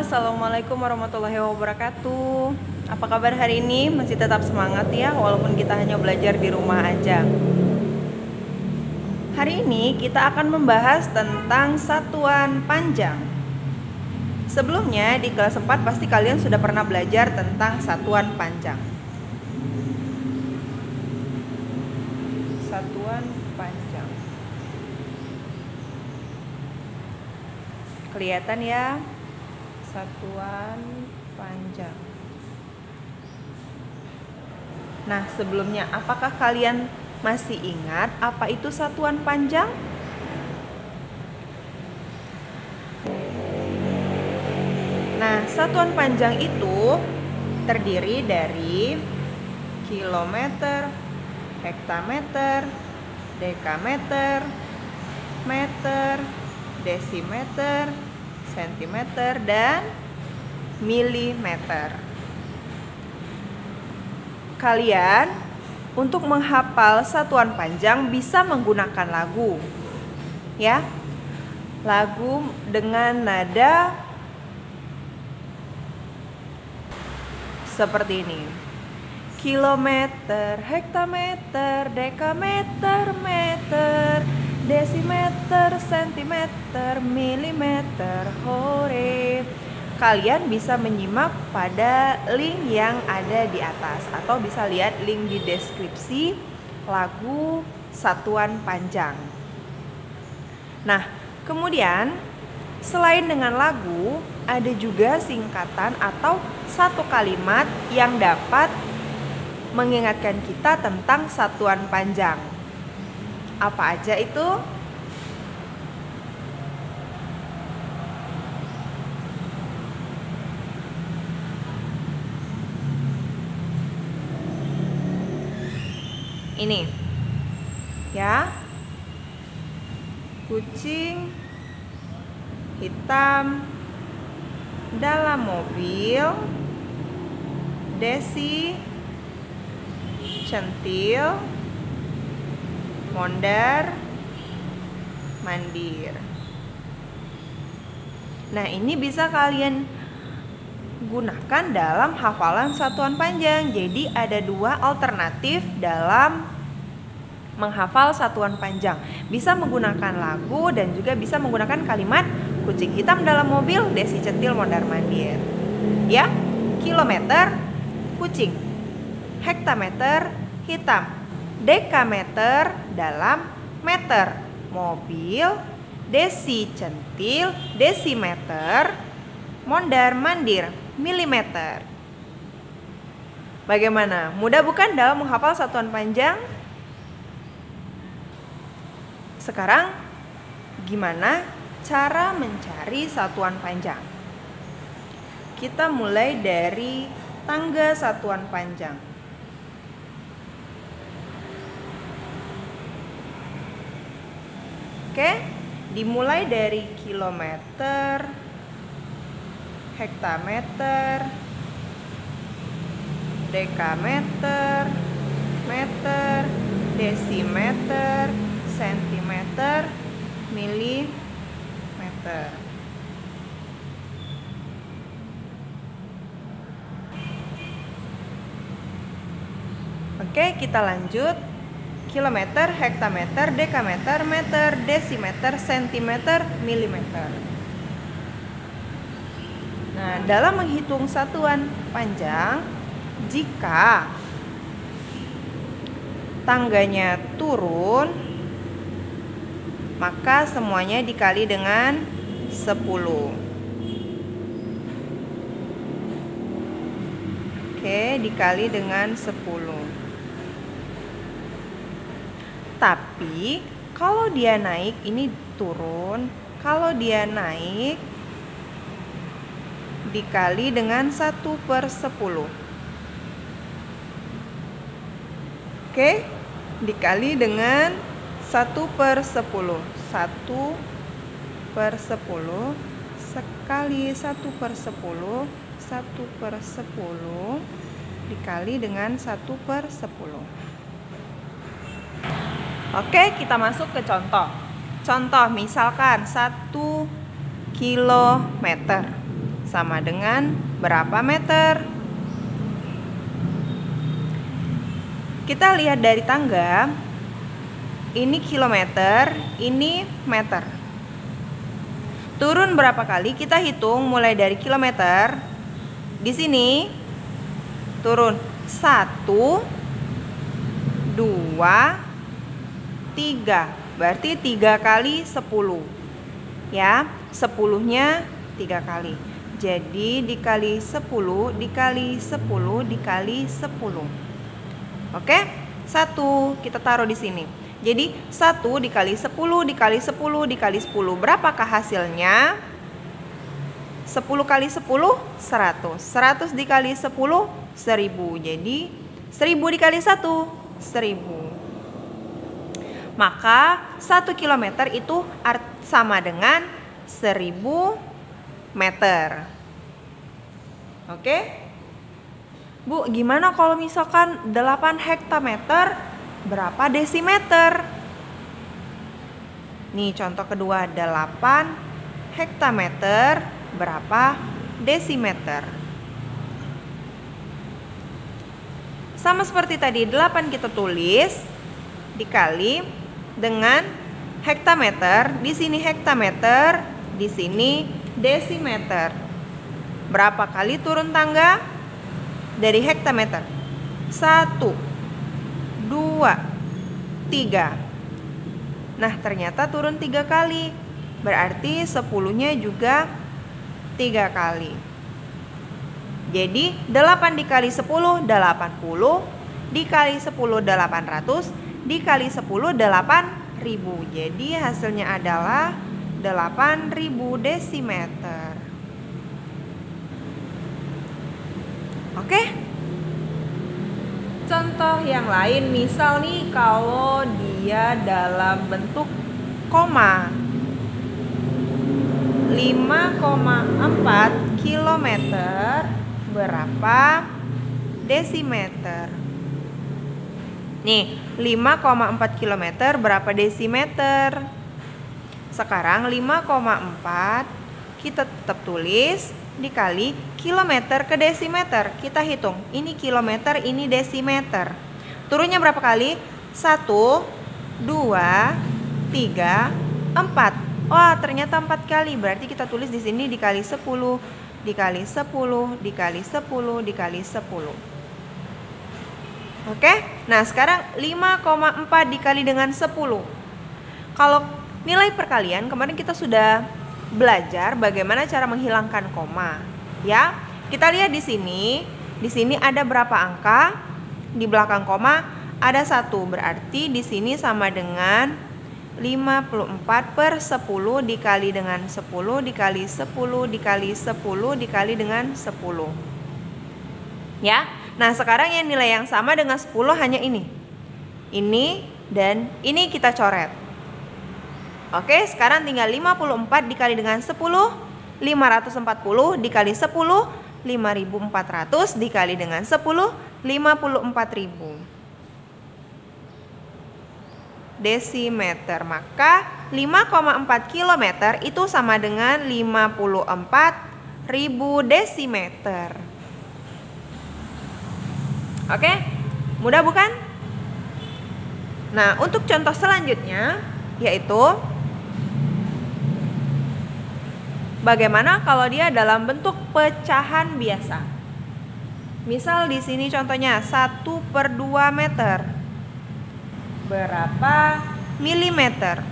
Assalamualaikum warahmatullahi wabarakatuh. Apa kabar hari ini? Masih tetap semangat ya, walaupun kita hanya belajar di rumah aja. Hari ini kita akan membahas tentang satuan panjang. Sebelumnya di kelas 4 pasti kalian sudah pernah belajar tentang satuan panjang. Satuan panjang. Kelihatan ya? Satuan panjang. Nah, sebelumnya apakah kalian masih ingat apa itu satuan panjang? Nah, satuan panjang itu terdiri dari kilometer, hektameter, dekameter, meter, desimeter, sentimeter, dan milimeter. Kalian untuk menghafal satuan panjang bisa menggunakan lagu, ya. Lagu dengan nada seperti ini. Kilometer, hektameter, dekameter, meter, desimeter, sentimeter, milimeter, hore. Kalian bisa menyimak pada link yang ada di atas atau bisa lihat link di deskripsi lagu satuan panjang. Nah, kemudian selain dengan lagu, ada juga singkatan atau satu kalimat yang dapat mengingatkan kita tentang satuan panjang. Apa aja itu? Ini ya, kucing hitam dalam mobil, Desi centil, mondar mandir. Nah, ini bisa kalian gunakan dalam hafalan satuan panjang. Jadi ada dua alternatif dalam menghafal satuan panjang. Bisa menggunakan lagu dan juga bisa menggunakan kalimat kucing hitam dalam mobil, Desi centil, mondar mandir. Ya, kilometer kucing, hektameter hitam, dekameter dalam meter, mobil, Desi centil, desimeter, mondar mandir, milimeter. Bagaimana? Mudah bukan dalam menghafal satuan panjang? Sekarang gimana cara mencari satuan panjang? Kita mulai dari tangga satuan panjang. Oke, dimulai dari kilometer, hektameter, dekameter, meter, desimeter, sentimeter, milimeter. Oke, kita lanjut. Kilometer, hektameter, dekameter, meter, desimeter, sentimeter, milimeter. Nah, dalam menghitung satuan panjang, jika tangganya turun, maka semuanya dikali dengan 10. Oke, dikali dengan 10. Tapi kalau dia naik, ini turun. Kalau dia naik, dikali dengan 1/10. Oke, dikali dengan 1/10. 1/10 sekali 1/10, 1/10 dikali dengan 1/10. Oke, kita masuk ke contoh. Contoh misalkan 1 kilometer. sama dengan berapa meter? Kita lihat dari tangga, ini kilometer, ini meter. Turun berapa kali? Kita hitung mulai dari kilometer. Di sini turun 1, 2, 3. Berarti 3 kali 10. Ya, 10-nya 3 kali. Jadi dikali 10 dikali 10 dikali 10. Oke? 1 kita taruh di sini. Jadi 1 dikali 10 dikali 10 dikali 10. Berapakah hasilnya? 10 kali 10 100. 100 dikali 10 1000. Jadi 1000 dikali 1 1000. Maka 1 kilometer itu sama dengan 1000 meter. Oke? Bu, gimana kalau misalkan 8 hektameter, berapa desimeter? Nih contoh kedua, 8 hektameter, berapa desimeter? Sama seperti tadi, 8 kita tulis dikali dengan hektameter. Di sini hektameter, di sini desimeter. Berapa kali turun tangga dari hektameter? 1, 2, 3. Nah, ternyata turun 3 kali. Berarti 10-nya juga 3 kali. Jadi 8 dikali 10 80, dikali 10 800, dikali 10 8000. Jadi hasilnya adalah 8000 desimeter. Oke? Contoh yang lain, misal nih kalau dia dalam bentuk koma. 5,4 kilometer berapa desimeter? Nih, 5,4 kilometer berapa desimeter? Sekarang 5,4 kita tetap tulis dikali kilometer ke desimeter. Kita hitung, ini kilometer, ini desimeter. Turunnya berapa kali? 1, 2, 3, 4. Wah, ternyata 4 kali. Berarti kita tulis di sini dikali 10, dikali 10, dikali 10, dikali 10. Oke? Nah, sekarang 5,4 dikali dengan 10. Kalau nilai perkalian, kemarin kita sudah belajar bagaimana cara menghilangkan koma. Ya, kita lihat di sini. Di sini ada berapa angka? Di belakang koma ada 1. Berarti di sini sama dengan 54 per 10 dikali dengan 10 dikali 10 dikali 10 dikali dengan 10. Ya. Nah, sekarang yang nilai yang sama dengan 10 hanya ini. Ini dan ini kita coret. Oke, sekarang tinggal 54 dikali dengan 10, 540 dikali 10, 5400 dikali dengan 10, 54.000 desimeter. Maka 5,4 kilometer itu sama dengan 54.000 desimeter. Oke, mudah bukan? Nah, untuk contoh selanjutnya yaitu bagaimana kalau dia dalam bentuk pecahan biasa. Misal di sini contohnya 1/2 meter. Berapa milimeter?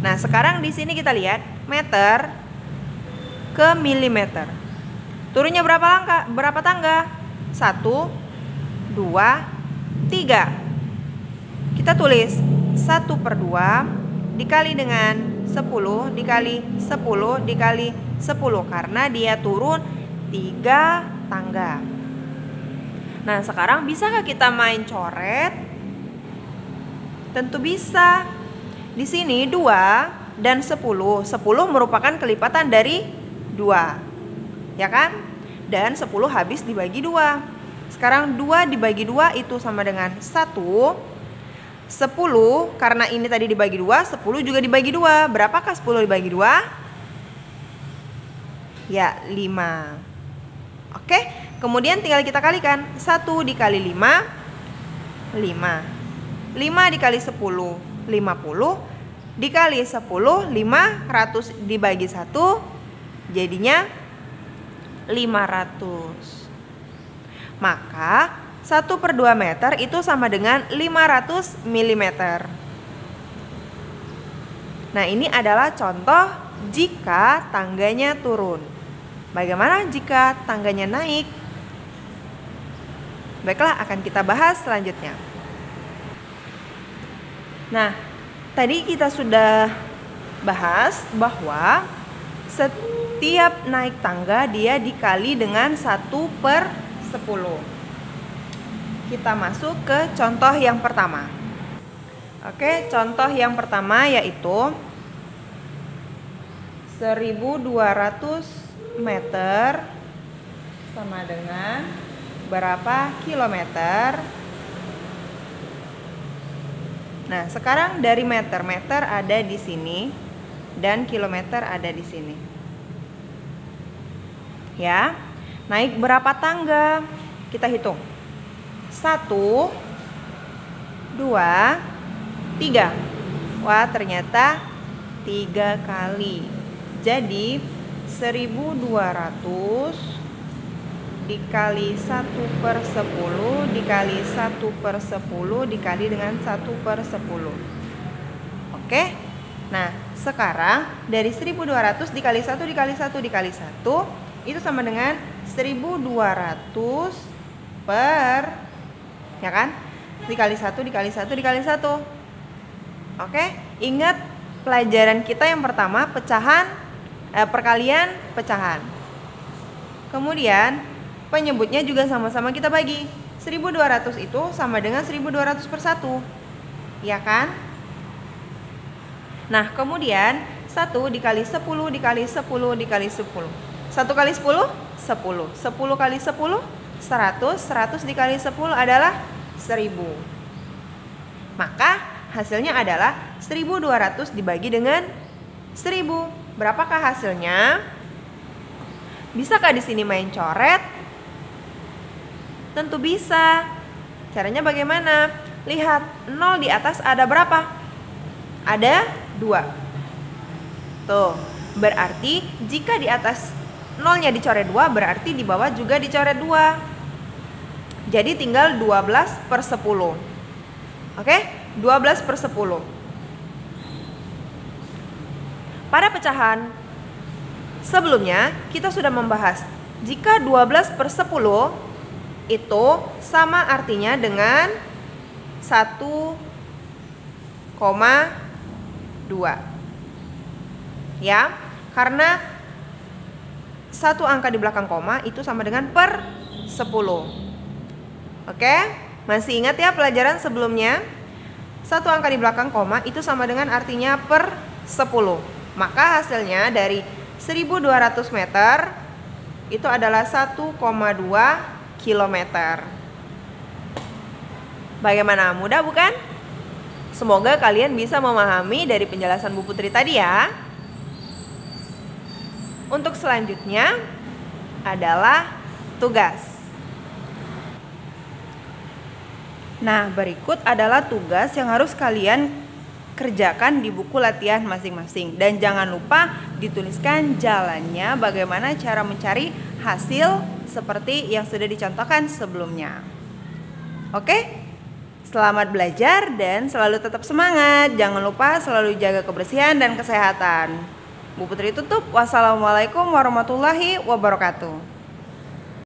Nah, sekarang di sini kita lihat meter ke milimeter. Turunnya berapa tangga? 1, 2, 3. Kita tulis 1/2 dikali dengan 10 dikali 10 dikali 10 karena dia turun 3 tangga. Nah, sekarang bisakah kita main coret? Tentu bisa. Di sini 2 dan 10. 10 merupakan kelipatan dari 2. Ya kan? Dan 10 habis dibagi 2. Sekarang 2 dibagi 2 itu sama dengan 1. 10 karena ini tadi dibagi 2, 10 juga dibagi 2. Berapakah 10 dibagi 2? Ya, 5. Oke, kemudian tinggal kita kalikan. 1 dikali 5, 5. 5 dikali 10, 50. Dikali 10, 500 dibagi 1, jadinya 500. Maka 1/2 meter itu sama dengan 500 mm. Nah, ini adalah contoh jika tangganya turun. Bagaimana jika tangganya naik? Baiklah, akan kita bahas selanjutnya. Nah, tadi kita sudah bahas bahwa setiap naik tangga dia dikali dengan 1/10. Kita masuk ke contoh yang pertama. Oke, contoh yang pertama yaitu 1200 meter sama dengan berapa kilometer? Nah, sekarang dari meter ada di sini dan kilometer ada di sini. Ya, naik berapa tangga? Kita hitung. 1, 2, 3. Wah, ternyata 3 kali. Jadi 1200 dikali 1/10 dikali 1/10 dikali dengan 1/10. Oke. Nah, sekarang dari 1200 dikali 1 dikali 1 dikali 1 itu sama dengan 1200 per, ya kan? Dikali 1 dikali 1 dikali 1. Oke, ingat pelajaran kita yang pertama perkalian pecahan. Kemudian penyebutnya juga sama-sama kita bagi. 1200 itu sama dengan 1200 per 1. Ya kan? Nah, kemudian 1 dikali 10 dikali 10 dikali 10. 1 kali 10, 10. 10 kali 10, 100. 100 dikali 10 adalah 1000. Maka hasilnya adalah 1200 dibagi dengan 1000. Berapakah hasilnya? Bisakah di sini main coret? Tentu bisa. Caranya bagaimana? Lihat, 0 di atas ada berapa? Ada 2. Tuh, berarti jika di atas 0-nya dicoret 2, berarti di bawah juga dicoret 2. Jadi tinggal 12/10. Oke? 12/10. Pada pecahan sebelumnya kita sudah membahas jika 12/10 itu sama artinya dengan 1,2. Ya, karena satu angka di belakang koma itu sama dengan per 10. Oke, masih ingat ya pelajaran sebelumnya? Satu angka di belakang koma itu sama dengan artinya per 10. Maka hasilnya dari 1200 meter itu adalah 1,2 kilometer. Bagaimana, mudah bukan? Semoga kalian bisa memahami dari penjelasan Bu Putri tadi ya. Untuk selanjutnya adalah tugas. Nah, berikut adalah tugas yang harus kalian kerjakan di buku latihan masing-masing. Dan jangan lupa dituliskan jalannya bagaimana cara mencari hasil seperti yang sudah dicontohkan sebelumnya. Oke? Selamat belajar dan selalu tetap semangat. Jangan lupa selalu jaga kebersihan dan kesehatan. Bu Putri tutup. Wassalamualaikum warahmatullahi wabarakatuh.